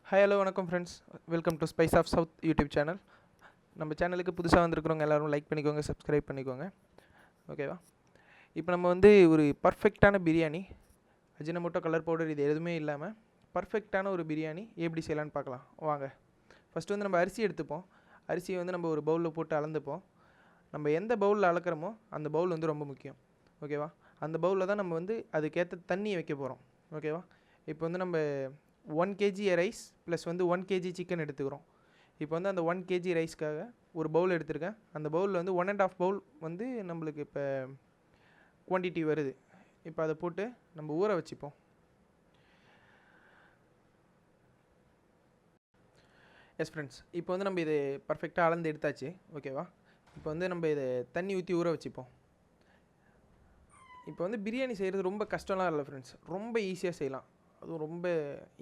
Hi hello வணக்கம் friends, welcome to spice of south YouTube channel. நம்ம சேனலுக்கு புதுசாக வந்திருக்கிறவங்க எல்லோரும் லைக் பண்ணிக்கோங்க, சப்ஸ்கிரைப் பண்ணிக்கோங்க. ஓகேவா? இப்போ நம்ம ஒரு பர்ஃபெக்டான பிரியாணி, அஜினமோட்டோ, கலர் பவுடர் இது எதுவுமே இல்லாமல் பர்ஃபெக்டான ஒரு பிரியாணி எப்படி செய்யலான்னு பார்க்கலாம் வாங்க. ஃபஸ்ட்டு நம்ம அரிசி எடுத்துப்போம். அரிசியை நம்ம ஒரு பவுலில் போட்டு அளந்துப்போம். நம்ம எந்த பவுலில் அளக்கிறோமோ அந்த பவுல் ரொம்ப முக்கியம். ஓகேவா? அந்த பவுலில் தான் நம்ம அதுக்கேற்ற தண்ணியை வைக்க போகிறோம். ஓகேவா? இப்போ நம்ம 1 kg rice plus 1 kg chicken எடுத்துக்கிறோம். இப்போ அந்த 1 kg ரைஸ்க்காக ஒரு பவுல் எடுத்திருக்கேன். அந்த பவுலில் 1.5 பவுல் நம்மளுக்கு இப்போ குவான்டிட்டி வருது. இப்போ அதை போட்டு நம்ம ஊற வச்சுப்போம். எஸ் ஃப்ரெண்ட்ஸ், இப்போ நம்ம இது பர்ஃபெக்டாக அளந்து எடுத்தாச்சு. ஓகேவா? இப்போ நம்ம இதை தண்ணி ஊற்றி ஊற வச்சுப்போம். இப்போ பிரியாணி செய்கிறது ரொம்ப கஷ்டம்லாம் இல்லை ஃப்ரெண்ட்ஸ், ரொம்ப ஈஸியாக செய்யலாம். அதுவும் ரொம்ப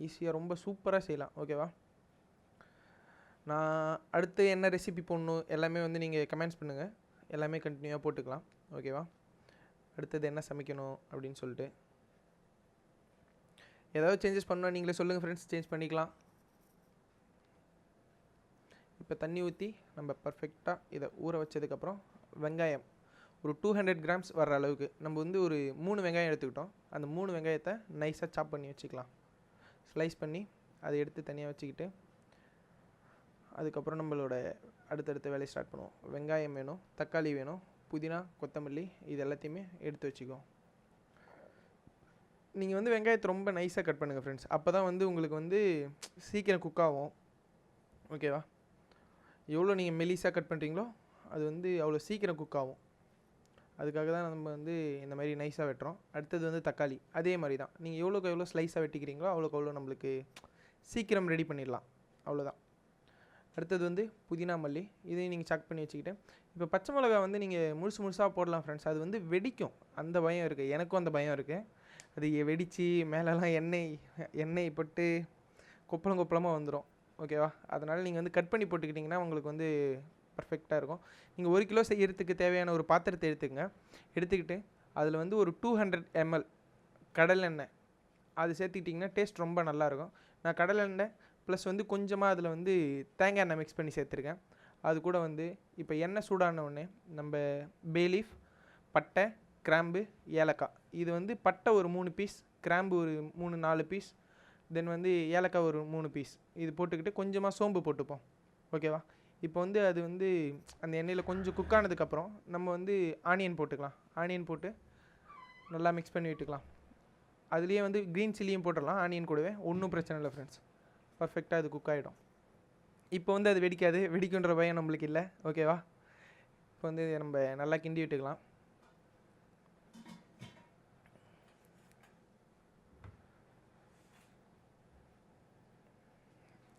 ஈஸியாக ரொம்ப சூப்பராக செய்யலாம். ஓகேவா? நான் அடுத்து என்ன ரெசிபி போடணும் எல்லாமே நீங்கள் கமெண்ட்ஸ் பண்ணுங்கள். எல்லாமே கண்டினியூவாக போட்டுக்கலாம். ஓகேவா? அடுத்தது என்ன சமைக்கணும் அப்படின்னு சொல்லிட்டு ஏதாவது சேஞ்சஸ் பண்ணால் நீங்களே சொல்லுங்கள் ஃப்ரெண்ட்ஸ், சேஞ்ச் பண்ணிக்கலாம். இப்போ தண்ணி ஊற்றி நம்ம பர்ஃபெக்டாக இதை ஊற வச்சதுக்கப்புறம் வெங்காயம் ஒரு 200 கிராம்ஸ் வர்ற அளவுக்கு நம்ம ஒரு 3 வெங்காயம் எடுத்துக்கிட்டோம். அந்த 3 வெங்காயத்தை நைஸாக சாப் பண்ணி வச்சுக்கலாம். ஸ்லைஸ் பண்ணி அதை எடுத்து தனியாக வச்சுக்கிட்டு அதுக்கப்புறம் நம்மளோட அடுத்தடுத்த வேலையை ஸ்டார்ட் பண்ணுவோம். வெங்காயம் வேணும், தக்காளி வேணும், புதினா, கொத்தமல்லி இது எல்லாத்தையுமே எடுத்து வச்சுக்குவோம். நீங்கள் வெங்காயத்தை ரொம்ப நைஸாக கட் பண்ணுங்கள் ஃப்ரெண்ட்ஸ். அப்போ தான் உங்களுக்கு சீக்கிரம் குக் ஆகும். ஓகேவா? எவ்வளோ நீங்கள் மெலிசாக கட் பண்ணுறீங்களோ அது அவ்வளோ சீக்கிரம் குக் ஆகும். அதுக்காக தான் நம்ம இந்த மாதிரி நைஸாக வெட்டுறோம். அடுத்தது தக்காளி அதே மாதிரி தான். நீங்கள் எவ்வளோக்கு எவ்வளோ ஸ்லைஸாக வெட்டிக்கிறீங்களோ அவ்வளோக்கு அவ்வளோ நம்மளுக்கு சீக்கிரம் ரெடி பண்ணிடலாம். அவ்வளோதான். அடுத்தது புதினா, மல்லி இதையும் நீங்கள் சாக் பண்ணி வச்சுக்கிட்டு இப்போ பச்சை மிளகா நீங்கள் முழுசாக போடலாம் ஃப்ரெண்ட்ஸ். அது வெடிக்கும், அந்த பயம் இருக்குது. எனக்கும் அந்த பயம் இருக்குது. அது வெடித்து மேலெலாம் எண்ணெய் பட்டு கொப்பளமாக வந்துடும். ஓகேவா? அதனால் நீங்கள் கட் பண்ணி போட்டுக்கிட்டிங்கன்னா உங்களுக்கு பர்ஃபெக்டாக இருக்கும். நீங்கள் 1 கிலோ செய்கிறதுக்கு தேவையான ஒரு பாத்திரத்தை எடுத்துக்கிட்டு அதில் ஒரு 200 ml கடல் எண்ணெய் அது சேர்த்துக்கிட்டிங்கன்னா டேஸ்ட் ரொம்ப நல்லாயிருக்கும். நான் கடல் எண்ணெய் ப்ளஸ் கொஞ்சமாக அதில் தேங்காய் எண்ணெய் மிக்ஸ் பண்ணி சேர்த்துருக்கேன். அது கூட இப்போ எண்ணெய் சூடான உடனே நம்ம பேலீஃப், பட்டை, கிராம்பு, ஏலக்காய் இது பட்டை ஒரு 3 பீஸ், கிராம்பு ஒரு 3-4 பீஸ், தென் ஏலக்காய் ஒரு 3 பீஸ் இது போட்டுக்கிட்டு கொஞ்சமாக சோம்பு போட்டுப்போம். ஓகேவா? இப்போ அது அந்த எண்ணெயில் கொஞ்சம் குக் ஆனதுக்கப்புறம் நம்ம ஆனியன் போட்டுக்கலாம். ஆனியன் போட்டு நல்லா மிக்ஸ் பண்ணி விட்டுக்கலாம். அதுலேயே க்ரீன் சில்லியும் போட்டுடலாம் ஆனியன் கூடவே. ஒன்றும் பிரச்சனை இல்லை ஃப்ரெண்ட்ஸ், பர்ஃபெக்டாக அது குக் ஆகிடும். இப்போ அது வெடிக்குன்ற பயம் நம்மளுக்கு இல்லை. ஓகேவா? இப்போ நம்ம நல்லா கிண்டி விட்டுக்கலாம்.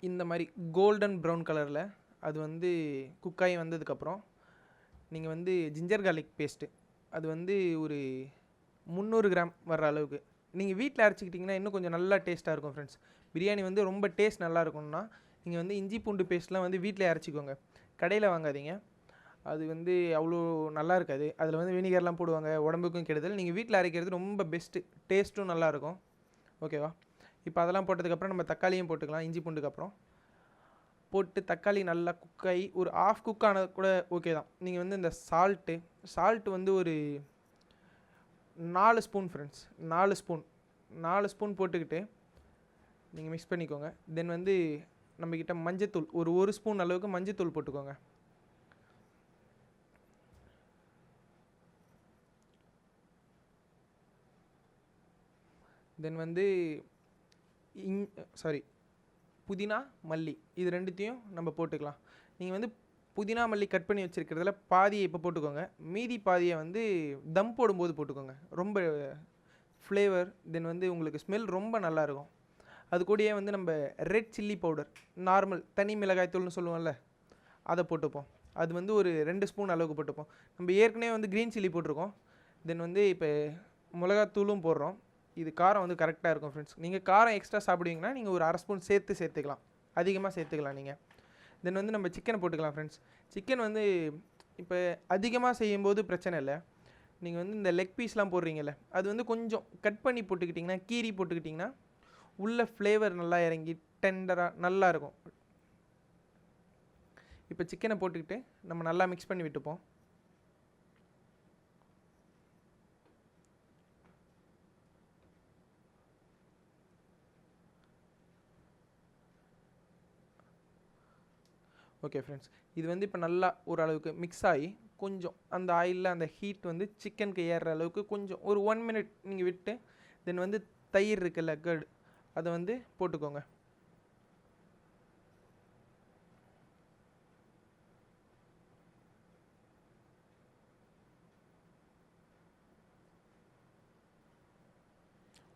இந்த மாதிரி கோல்டன் ப்ரௌன் கலரில் அது குக்காகி வந்ததுக்கப்புறம் நீங்கள் ஜிஞ்சர் கார்லிக் பேஸ்ட்டு அது ஒரு 300 கிராம் வர்ற அளவுக்கு நீங்கள் வீட்டில் அரைச்சிக்கிட்டிங்கன்னா இன்னும் கொஞ்சம் நல்லா டேஸ்ட்டாக இருக்கும் ஃப்ரெண்ட்ஸ். பிரியாணி ரொம்ப டேஸ்ட் நல்லா இருக்கும்னா நீங்கள் இஞ்சி பூண்டு பேஸ்ட்லாம் வீட்டிலே அரைச்சிக்கோங்க. கடையில் வாங்காதீங்க, அது அவ்வளோ நல்லா இருக்காது. அதில் வினிகர்லாம் போடுவாங்க, உடம்புக்கும் கெடுதல். நீங்கள் வீட்டில் அரைக்கிறது ரொம்ப பெஸ்ட்டு, டேஸ்ட்டும் நல்லாயிருக்கும். ஓகேவா? இப்போ அதெல்லாம் போட்டதுக்கப்புறம் நம்ம தக்காளியும் போட்டுக்கலாம். இஞ்சி பூண்டுக்கு அப்புறம் போட்டு தக்காளி நல்லா குக்காகி ஒரு ஆஃப் குக் ஆனது கூட ஓகே தான். நீங்கள் இந்த சால்ட்டு ஒரு 4 ஸ்பூன் ஃப்ரெண்ட்ஸ், 4 ஸ்பூன் போட்டுக்கிட்டு நீங்கள் மிக்ஸ் பண்ணிக்கோங்க. தென் நம்மக்கிட்ட மஞ்சத்தூள் ஒரு ஸ்பூன் அளவுக்கு மஞ்சத்தூள் போட்டுக்கோங்க. தென் புதினா, மல்லி இது ரெண்டுத்தையும் நம்ம போட்டுக்கலாம். நீங்கள் புதினா, மல்லி கட் பண்ணி வச்சுருக்கிறதுல பாதியை இப்போ போட்டுக்கோங்க. மீதி பாதியை தம் போடும்போது போட்டுக்கோங்க. ரொம்ப ஃப்ளேவர் தென் உங்களுக்கு ஸ்மெல் ரொம்ப நல்லாயிருக்கும். அது கூடயே நம்ம ரெட் சில்லி பவுடர், நார்மல் தனி மிளகாய்த்தூள்னு சொல்லுவோம்ல, அதை போட்டுப்போம். அது ஒரு 2 ஸ்பூன் அளவுக்கு போட்டுப்போம். நம்ம ஏற்கனவே க்ரீன் சில்லி போட்டிருக்கோம். தென் இப்போ மிளகாத்தூளும் போடுறோம். இது காரம் கரெக்டாக இருக்கும் ஃப்ரெண்ட்ஸ். நீங்கள் காரம் எக்ஸ்ட்ரா சாப்பிடுவீங்கன்னா நீங்கள் ஒரு 1/2 ஸ்பூன் சேர்த்துக்கலாம், அதிகமாக சேர்த்துக்கலாம் நீங்கள். தென் நம்ம சிக்கனை போட்டுக்கலாம் ஃப்ரெண்ட்ஸ். சிக்கன் இப்போ அதிகமாக செய்யும்போது பிரச்சனை இல்லை. நீங்கள் இந்த லெக் பீஸ்லாம் போடுறீங்கல்ல, அது கொஞ்சம் கட் பண்ணி போட்டுக்கிட்டிங்கன்னா, கீரி போட்டுக்கிட்டிங்கன்னா உள்ள ஃப்ளேவர் நல்லா இறங்கி டெண்டராக நல்லா இருக்கும். இப்போ சிக்கனை போட்டுக்கிட்டு நம்ம நல்லா மிக்ஸ் பண்ணி விட்டுப்போம். ஓகே ஃப்ரெண்ட்ஸ், இது வந்து இப்போ நல்லா ஓரளவுக்கு மிக்ஸ் ஆகி கொஞ்சம் அந்த ஆயிலில் அந்த ஹீட் வந்து சிக்கனுக்கு ஏறுற அளவுக்கு கொஞ்சம் ஒரு 1 minute நீங்கள் விட்டு தென் வந்து தயிர் இருக்குல்ல கர்டு அதை வந்து போட்டுக்கோங்க.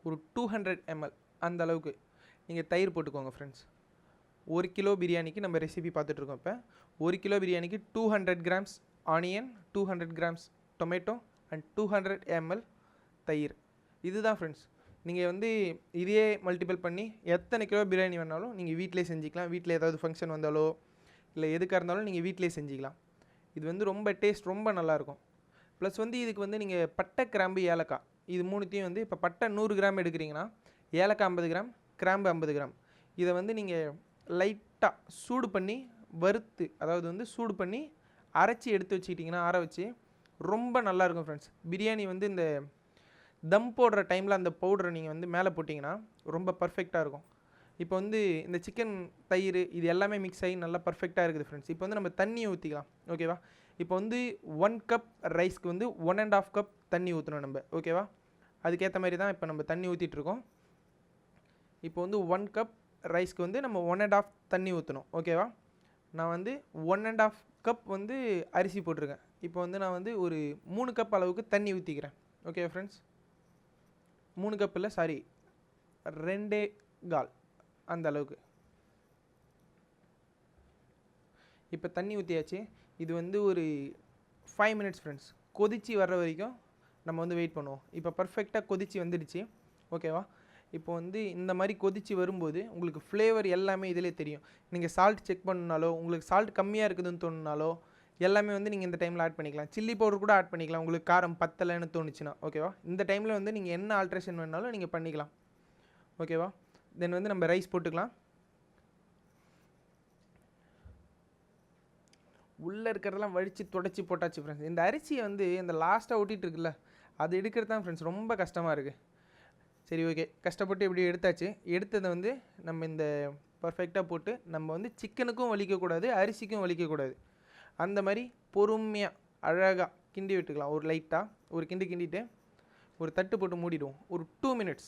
ஒரு 200 ml அந்த அளவுக்கு நீங்கள் தயிர் போட்டுக்கோங்க ஃப்ரெண்ட்ஸ். 1 கிலோ பிரியாணிக்கு நம்ம ரெசிபி பார்த்துட்ருக்கோம். இப்போ 1 கிலோ பிரியாணிக்கு 200 grams onion, 200 grams tomato and 200 ml தயிர். இதுதான் ஃப்ரெண்ட்ஸ். நீங்கள் வந்து இதையே மல்டிபிள் பண்ணி எத்தனை கிலோ பிரியாணி வேணாலும் நீங்கள் வீட்டிலே செஞ்சுக்கலாம். வீட்டில் ஏதாவது ஃபங்க்ஷன் வந்தாலோ இல்லை எதுக்காக இருந்தாலும் நீங்கள் வீட்டிலே செஞ்சுக்கலாம். இது வந்து ரொம்ப டேஸ்ட் ரொம்ப நல்லாயிருக்கும். ப்ளஸ் வந்து இதுக்கு வந்து நீங்கள் பட்டை, கிராம்பு, ஏலக்காய் இது மூணுத்தையும் வந்து இப்போ பட்டை 100 கிராம் எடுக்கிறீங்கன்னா ஏலக்காய் 50 கிராம், கிராம்பு 50 கிராம் இதை வந்து நீங்கள் லைட்டாக சூடு பண்ணி வறுத்து, அதாவது வந்து சூடு பண்ணி அரைச்சி எடுத்து வச்சுக்கிட்டிங்கன்னா ஆற வச்சு ரொம்ப நல்லாயிருக்கும் ஃப்ரெண்ட்ஸ். பிரியாணி வந்து இந்த தம் போடுற டைமில் அந்த பவுடரை நீங்கள் வந்து மேலே போட்டிங்கன்னா ரொம்ப பர்ஃபெக்டாக இருக்கும். இப்போ வந்து இந்த சிக்கன், தயிர் இது எல்லாமே மிக்ஸ் ஆகி நல்லா பர்ஃபெக்டாக இருக்குது ஃப்ரெண்ட்ஸ். இப்போ வந்து நம்ம தண்ணியை ஊற்றிக்கலாம். ஓகேவா? இப்போ வந்து 1 கப் ரைஸ்க்கு வந்து 1.5 கப் தண்ணி ஊற்றணும் நம்ம. ஓகேவா? அதுக்கேற்ற மாதிரி தான் இப்போ நம்ம தண்ணி ஊற்றிட்டுருக்கோம். இப்போ வந்து 1 கப் ரைஸ்க்கு வந்து நம்ம 1.5 தண்ணி ஊற்றணும். ஓகேவா? நான் வந்து 1.5 கப் வந்து அரிசி போட்டிருக்கேன். இப்போ வந்து நான் வந்து ஒரு 3 கப் அளவுக்கு தண்ணி ஊற்றிக்கிறேன். ஓகே ஃப்ரெண்ட்ஸ், 3 கப் இல்லை, சாரி 2.25 அந்த அளவுக்கு. இப்போ தண்ணி ஊற்றியாச்சு. இது வந்து ஒரு 5 minutes ஃப்ரெண்ட்ஸ் கொதிச்சு வர்ற வரைக்கும் நம்ம வந்து வெயிட் பண்ணுவோம். இப்போ பர்ஃபெக்டாக கொதிச்சு வந்துடுச்சு. ஓகேவா? இப்போ வந்து இந்த மாதிரி கொதிச்சு வரும்போது உங்களுக்கு ஃப்ளேவர் எல்லாமே இதிலே தெரியும். நீங்கள் சால்ட் செக் பண்ணாலோ, உங்களுக்கு சால்ட் கம்மியாக இருக்குதுன்னு தோணுனாலோ எல்லாமே வந்து நீங்கள் இந்த டைமில் ஆட் பண்ணிக்கலாம். சில்லி பவுடர் கூட ஆட் பண்ணிக்கலாம் உங்களுக்கு காரம் பத்தலைன்னு தோணுச்சுன்னா. ஓகேவா? இந்த டைமில் வந்து நீங்கள் என்ன ஆல்ட்ரேஷன் வேணாலும் நீங்கள் பண்ணிக்கலாம். ஓகேவா? தென் வந்து நம்ம ரைஸ் போட்டுக்கலாம். உள்ளே இருக்கிறதெல்லாம் வடித்து தொடச்சி போட்டாச்சு ஃப்ரெண்ட்ஸ். இந்த அரிசியை வந்து இந்த லாஸ்ட்டாக ஒட்டிகிட்டு இருக்குல்ல அது எடுக்கிறது தான் ஃப்ரெண்ட்ஸ் ரொம்ப கஷ்டமாக இருக்குது. சரி, ஓகே, கஷ்டப்பட்டு இப்படி எடுத்தாச்சு. எடுத்ததை வந்து நம்ம இந்த பர்ஃபெக்டாக போட்டு நம்ம வந்து சிக்கனுக்கும் வலிக்கக்கூடாது, அரிசிக்கும் வலிக்கக்கூடாது. அந்த மாதிரி பொறுமையாக அழகாக கிண்டி விட்டுக்கலாம். ஒரு லைட்டாக ஒரு கிண்டிட்டு ஒரு தட்டு போட்டு மூடிடுவோம் ஒரு 2 minutes.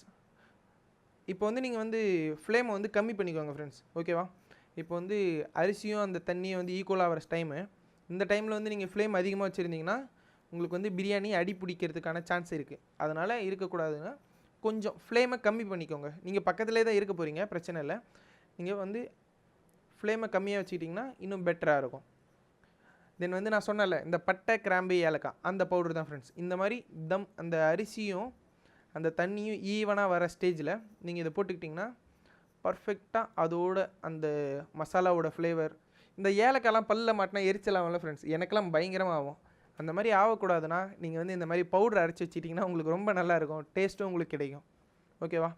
இப்போ வந்து நீங்கள் வந்து ஃப்ளேமை வந்து கம்மி பண்ணிக்கோங்க ஃப்ரெண்ட்ஸ். ஓகேவா? இப்போ வந்து அரிசியும் அந்த தண்ணியும் வந்து ஈக்குவலாக வர டைமு. இந்த டைமில் வந்து நீங்கள் ஃப்ளேம் அதிகமாக வச்சுருந்தீங்கன்னா உங்களுக்கு வந்து பிரியாணி அடி பிடிக்கிறதுக்கான சான்ஸ் இருக்குது. அதனால் இருக்கக்கூடாதுன்னா கொஞ்சம் ஃப்ளேமை கம்மி பண்ணிக்கோங்க. நீங்கள் பக்கத்துலேயே தான் இருக்க போகிறீங்க, பிரச்சனை இல்லை. நீங்கள் வந்து ஃப்ளேமை கம்மியாக வச்சுக்கிட்டிங்கன்னா இன்னும் பெட்டராக இருக்கும். தென் வந்து நான் சொன்னல இந்த பட்டை, கிராம்பு, ஏலக்காய் அந்த பவுடர் தான் ஃப்ரெண்ட்ஸ். இந்த மாதிரி அந்த அரிசியும் அந்த தண்ணியும் ஈவனாக வர ஸ்டேஜில் நீங்கள் இதை போட்டுக்கிட்டிங்கன்னா பர்ஃபெக்டாக அதோட அந்த மசாலாவோட ஃப்ளேவர். இந்த ஏலக்காய்லாம் பல்லில் மாட்டினா எரிச்சலாகும்ல ஃப்ரெண்ட்ஸ், எனக்கெல்லாம் பயங்கரமாக ஆகும். அந்த மாதிரி ஆகக்கூடாதுன்னா நீங்கள் வந்து இந்த மாதிரி பவுடர் அரைச்சி வச்சிட்டிங்கன்னா உங்களுக்கு ரொம்ப நல்லாயிருக்கும், டேஸ்ட்டும் உங்களுக்கு கிடைக்கும். ஓகேவா?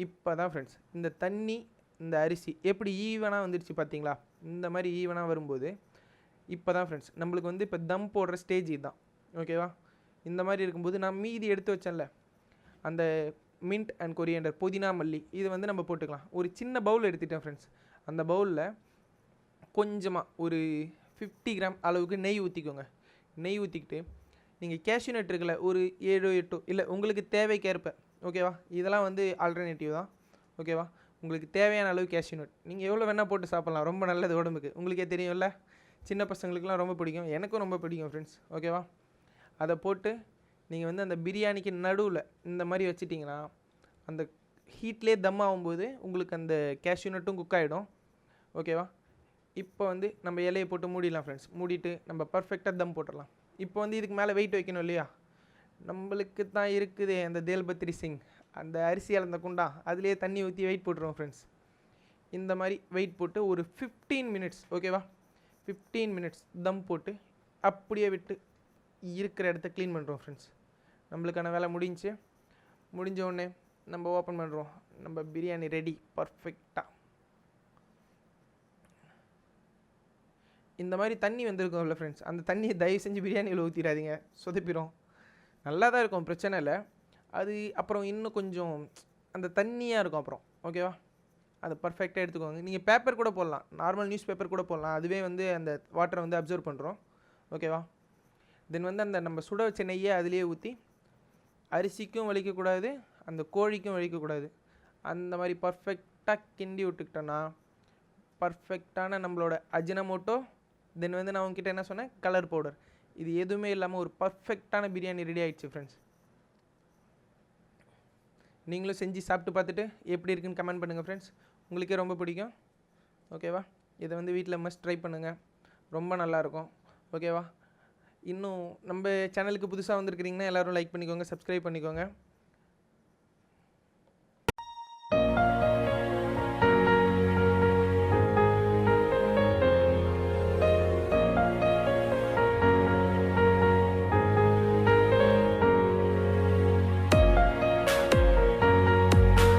இப்போ தான் ஃப்ரெண்ட்ஸ் இந்த தண்ணி இந்த அரிசி எப்படி ஈவனாக வந்துடுச்சு பார்த்தீங்களா? இந்த மாதிரி ஈவனாக வரும்போது இப்போ தான் ஃப்ரெண்ட்ஸ் நம்மளுக்கு வந்து இப்போ தம் போடுற ஸ்டேஜ் இதுதான். ஓகேவா? இந்த மாதிரி இருக்கும்போது நான் மீதி எடுத்து வச்சேன்ல அந்த மின்ட் அண்ட் கொரியண்டர், புதினா, மல்லி இது வந்து நம்ம போட்டுக்கலாம். ஒரு சின்ன பவுல் எடுத்துட்டேன் ஃப்ரெண்ட்ஸ். அந்த பவுலில் கொஞ்சமாக ஒரு 50 கிராம் அளவுக்கு நெய் ஊற்றிக்கோங்க. நெய் ஊற்றிக்கிட்டு நீங்கள் கேஷ்யூ நட் இருக்குல்ல ஒரு 7-8 இல்லை உங்களுக்கு தேவைக்கேற்ப. ஓகேவா? இதெல்லாம் வந்து ஆல்டர்னேட்டிவ் தான். ஓகேவா? உங்களுக்கு தேவையான அளவு கேஷ்யூ நட் நீங்கள் எவ்வளோ வேணால் போட்டு சாப்பிட்லாம், ரொம்ப நல்லது உடம்புக்கு. உங்களுக்கே தெரியும்ல, சின்ன பசங்களுக்குலாம் ரொம்ப பிடிக்கும், எனக்கும் ரொம்ப பிடிக்கும் ஃப்ரெண்ட்ஸ். ஓகேவா? அதை போட்டு நீங்கள் வந்து அந்த பிரியாணிக்கு நடுவில் இந்த மாதிரி வச்சிட்டிங்கன்னா அந்த ஹீட்லேயே தம் ஆகும்போது உங்களுக்கு அந்த கேஷ்யூ நட்டும் குக் ஆகிடும். ஓகேவா? இப்போ வந்து நம்ம இலையை போட்டு மூடிடலாம் ஃப்ரெண்ட்ஸ். மூடிட்டு நம்ம பர்ஃபெக்டாக தம் போட்டுடலாம். இப்போ வந்து இதுக்கு மேலே வெயிட் வைக்கணும் இல்லையா? நம்மளுக்கு தான் இருக்குது அந்த தேல்பத்ரி சிங், அந்த அரிசி அளந்த குண்டா, அதுலேயே தண்ணி ஊற்றி வெயிட் போட்டுருவோம் ஃப்ரெண்ட்ஸ். இந்த மாதிரி வெயிட் போட்டு ஒரு 15 minutes. ஓகேவா? 15 minutes தம் போட்டு அப்படியே விட்டு இருக்கிற இடத்த க்ளீன் பண்ணுறோம் ஃப்ரெண்ட்ஸ். நம்மளுக்கான வேலை முடிஞ்ச உடனே நம்ம ஓப்பன் பண்ணுறோம். நம்ம பிரியாணி ரெடி பர்ஃபெக்டாக. இந்த மாதிரி தண்ணி வந்திருக்கும்ல ஃப்ரெண்ட்ஸ், அந்த தண்ணியை தயவு செஞ்சு பிரியாணியில் ஊற்றிடாதீங்க, சொதப்பிடும். நல்லா தான் இருக்கும், பிரச்சனை இல்லை. அது அப்புறம் இன்னும் கொஞ்சம் அந்த தண்ணியாக இருக்கும் அப்புறம். ஓகேவா, அதை பர்ஃபெக்டாக எடுத்துக்கோங்க. நீங்கள் பேப்பர் கூட போடலாம், நார்மல் நியூஸ் பேப்பர் கூட போடலாம், அதுவே வந்து அந்த வாட்டரை வந்து அப்சர்வ் பண்ணுறோம். ஓகேவா, தென் வந்து அந்த நம்ம சுட வச்ச நெய்யை அதிலே ஊற்றி அரிசிக்கும் வலிக்கக்கூடாது, அந்த கோழிக்கும் வலிக்கக்கூடாது, அந்த மாதிரி பர்ஃபெக்டாக கிண்டி விட்டுக்கிட்டோன்னா பர்ஃபெக்டான நம்மளோட அஜினமோட்டோ, தென் வந்து நான் உங்ககிட்ட என்ன சொன்னேன், கலர் பவுடர், இது எதுவுமே இல்லாமல் ஒரு பர்ஃபெக்டான பிரியாணி ரெடி ஆகிடுச்சு ஃப்ரெண்ட்ஸ். நீங்களும் செஞ்சு சாப்பிட்டு பார்த்துட்டு எப்படி இருக்குன்னு கமெண்ட் பண்ணுங்கள் ஃப்ரெண்ட்ஸ், உங்களுக்கே ரொம்ப பிடிக்கும். ஓகேவா, இதை வந்து வீட்டில் மஸ்ட் ட்ரை பண்ணுங்கள், ரொம்ப நல்லாயிருக்கும். ஓகேவா, இன்னும் நம்ம சேனலுக்கு புதுசாக வந்திருக்கிறீங்கன்னா எல்லோரும் லைக் பண்ணிக்கோங்க, சப்ஸ்கிரைப் பண்ணிக்கோங்க.